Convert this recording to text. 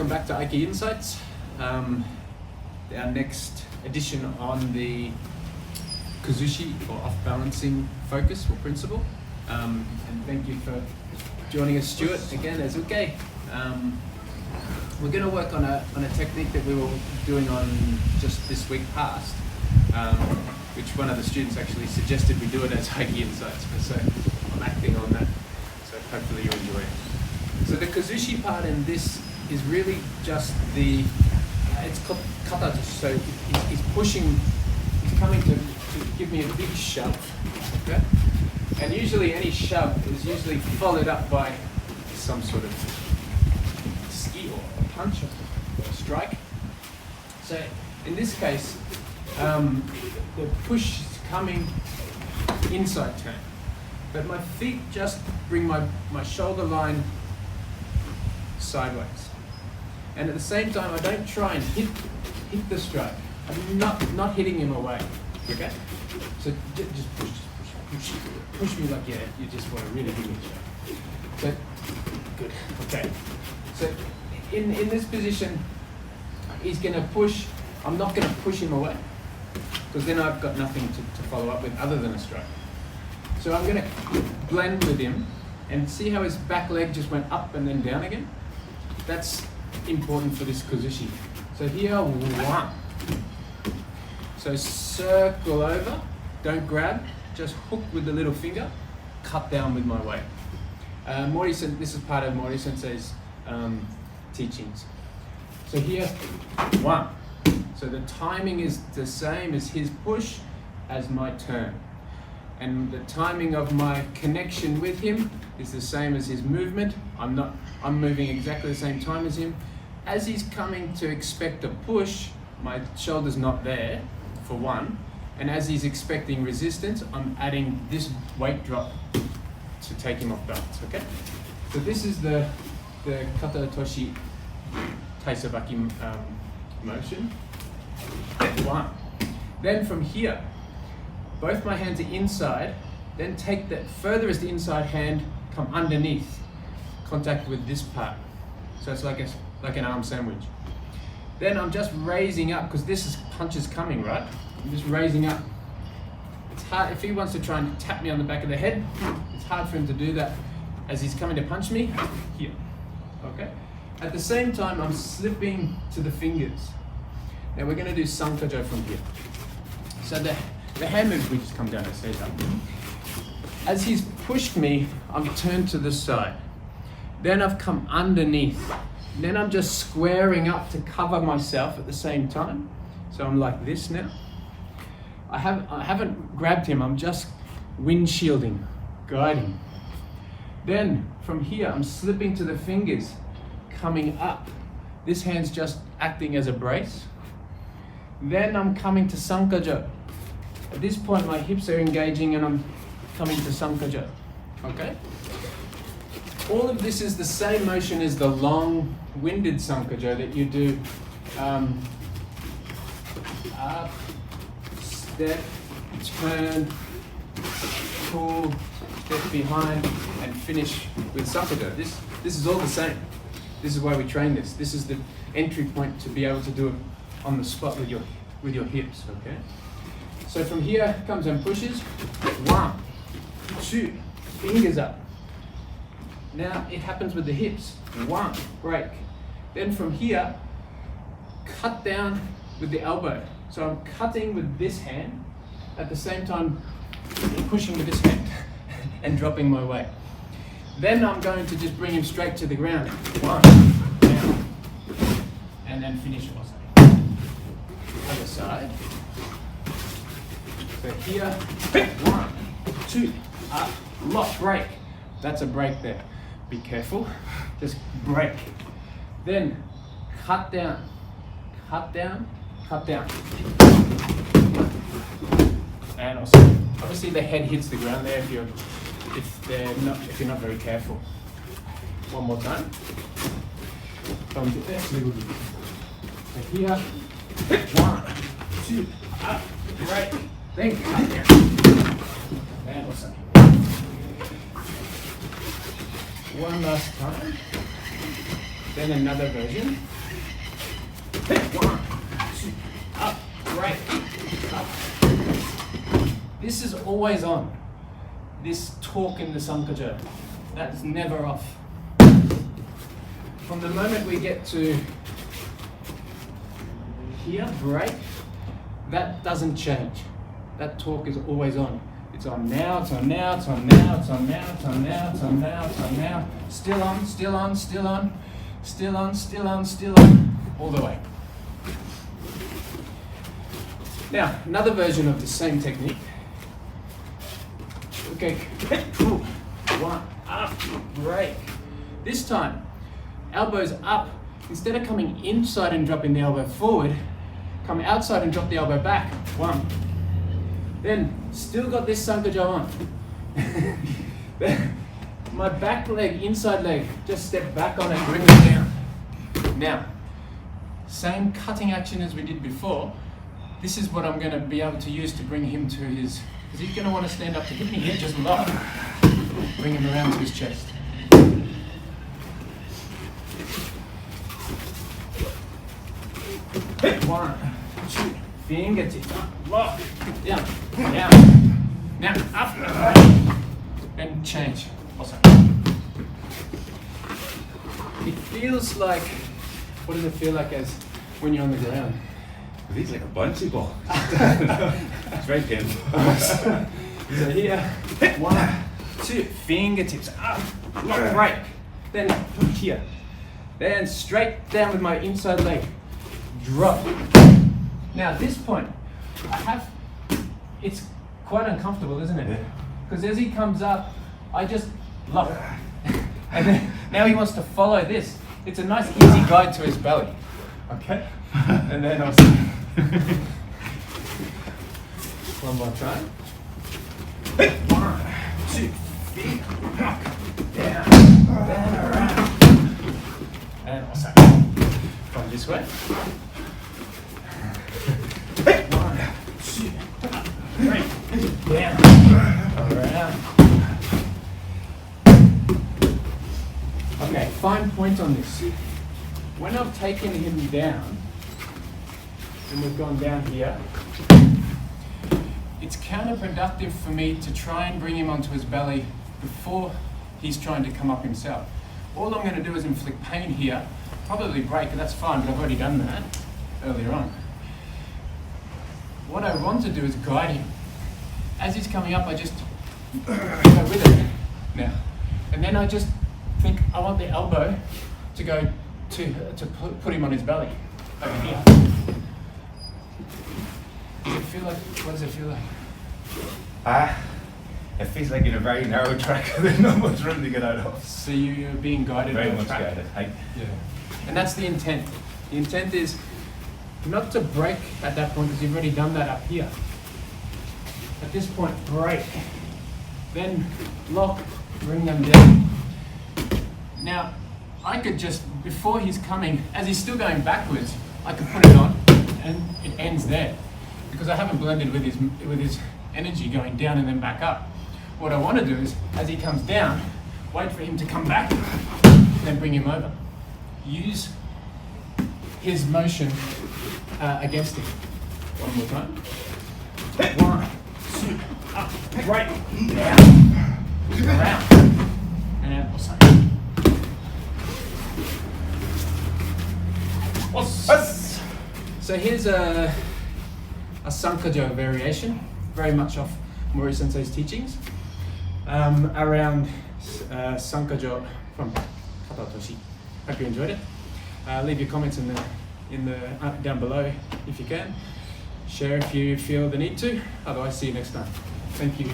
welcome back to Aiki Insights, our next edition on the Kuzushi, or off-balancing focus or principle. And thank you for joining us, Stuart, again, as okay. We're going to work on a technique that we were doing on just this week past, which one of the students actually suggested we do it as Aiki Insights, so I'm acting on that, so hopefully you enjoy it. So the Kuzushi part in this is really just it's called kata, so he's pushing, he's coming to give me a big shove, okay? And usually any shove is usually followed up by some sort of ski or a punch or a strike. So in this case, the push is coming inside turn, but my feet just bring my shoulder line sideways. And at the same time, I don't try and hit the strike. I'm not hitting him away, okay? So just push me like, yeah, you just want to really give me a strike. So, good, okay. So in this position, he's going to push. I'm not going to push him away, because then I've got nothing to follow up with other than a strike. So I'm going to blend with him and see how his back leg just went up and then down again. That's important for this Kuzushi. So here, one. So circle over, don't grab, just hook with the little finger, cut down with my weight. This is part of Mori Sensei's teachings. So here, one. So the timing is the same as his push as my turn. And the timing of my connection with him is the same as his movement. I'm moving exactly the same time as him. As he's coming to expect a push, my shoulder's not there, for one. And as he's expecting resistance, I'm adding this weight drop to take him off balance, okay? So this is the kata toshi taisabaki motion. One. Then from here, both my hands are inside, then take the furthest inside hand, come underneath, contact with this part. So it's like an arm sandwich. Then I'm just raising up, because this punch is coming, right? I'm just raising up. It's hard, if he wants to try and tap me on the back of the head, it's hard for him to do that as he's coming to punch me, here, okay? At the same time, I'm slipping to the fingers. Now we're gonna do sankajo from here. So the hand move, we just come down and stay up. As he's pushed me, I'm turned to the side. Then I've come underneath. Then I'm just squaring up to cover myself at the same time. So I'm like this now. I haven't grabbed him, I'm just windshielding, guiding. Then from here, I'm slipping to the fingers, coming up. This hand's just acting as a brace. Then I'm coming to sankajo. At this point, my hips are engaging and I'm coming to sankajo, okay? All of this is the same motion as the long-winded sankajo that you do up, step, turn, pull, step behind, and finish with sankajo. This is all the same. This is why we train this. This is the entry point to be able to do it on the spot with your hips, okay? So from here comes and pushes. One, two, fingers up. Now it happens with the hips. One, break. Then from here, cut down with the elbow. So I'm cutting with this hand, at the same time pushing with this hand and dropping my weight. Then I'm going to just bring him straight to the ground. One, down, and then finish also. Other side. So here, one, two, up, lock, break. That's a break there. Be careful, just break. Then cut down, cut down, cut down. And also, obviously the head hits the ground there if you're not very careful. One more time. Come to this. So here, one, two, up, break. Then cut down. And also. One last time. Then another version. 1, 2, up, break, up. This is always on. This torque in the sankajo. That's never off. From the moment we get to here, break, that doesn't change. That torque is always on. It's on now, it's on now, it's on now, it's on now, it's on now, it's on now, it's on now. Still on, still on, still on, still on, still on, still on, all the way. Now, another version of the same technique. Okay, 1, up, break. This time, elbows up. Instead of coming inside and dropping the elbow forward, come outside and drop the elbow back. 1. Then, still got this sankajo on. Then, my back leg, inside leg, just step back on it, bring it down. Now, same cutting action as we did before. This is what I'm going to be able to use to bring him to his, because he's going to want to stand up to hit me here, just lock. Bring him around to his chest. 1, 2, fingertips up, lock, down, down, now up, and change. Also, it feels like, what does it feel like as when you're on the ground? It feels like a bouncy ball. It's very painful. So here, 1, 2, fingertips up, lock, break, then here, then straight down with my inside leg. Drop. Now at this point, it's quite uncomfortable, isn't it? Because as he comes up, I just lock. And then, now he wants to follow this. It's a nice easy guide to his belly. Okay? And then I'll one more time. 1, 2, feet, up, down, then around. And also from this way. 1, 2, up, break, down, around. Okay, fine point on this. When I've taken him down, and we've gone down here, it's counterproductive for me to try and bring him onto his belly before he's trying to come up himself. All I'm going to do is inflict pain here, probably break, and that's fine, but I've already done that earlier on. What I want to do is guide him. As he's coming up, I just go with it now. And then I just think I want the elbow to go to put him on his belly, over here. Does it feel like, what does it feel like? It feels like in a very narrow track there's not much room to get out of. So you're being guided Very by the much track. guided. Yeah. And that's the intent. The intent is not to break at that point because you've already done that up here. At this point, break. Then lock, bring them down. Now, I could just, before he's coming, as he's still going backwards, I could put it on and it ends there. Because I haven't blended with his energy going down and then back up. What I want to do is, as he comes down, wait for him to come back, then bring him over. Use his motion against him. One more time. 1, 2, up, right, down, around, and also. So here's a sankajo variation, very much off Mori Sensei's teachings, around sankajo from Kata Toshi. Hope you enjoyed it. Leave your comments in the down below if you can. Share if you feel the need to. Otherwise, see you next time. Thank you.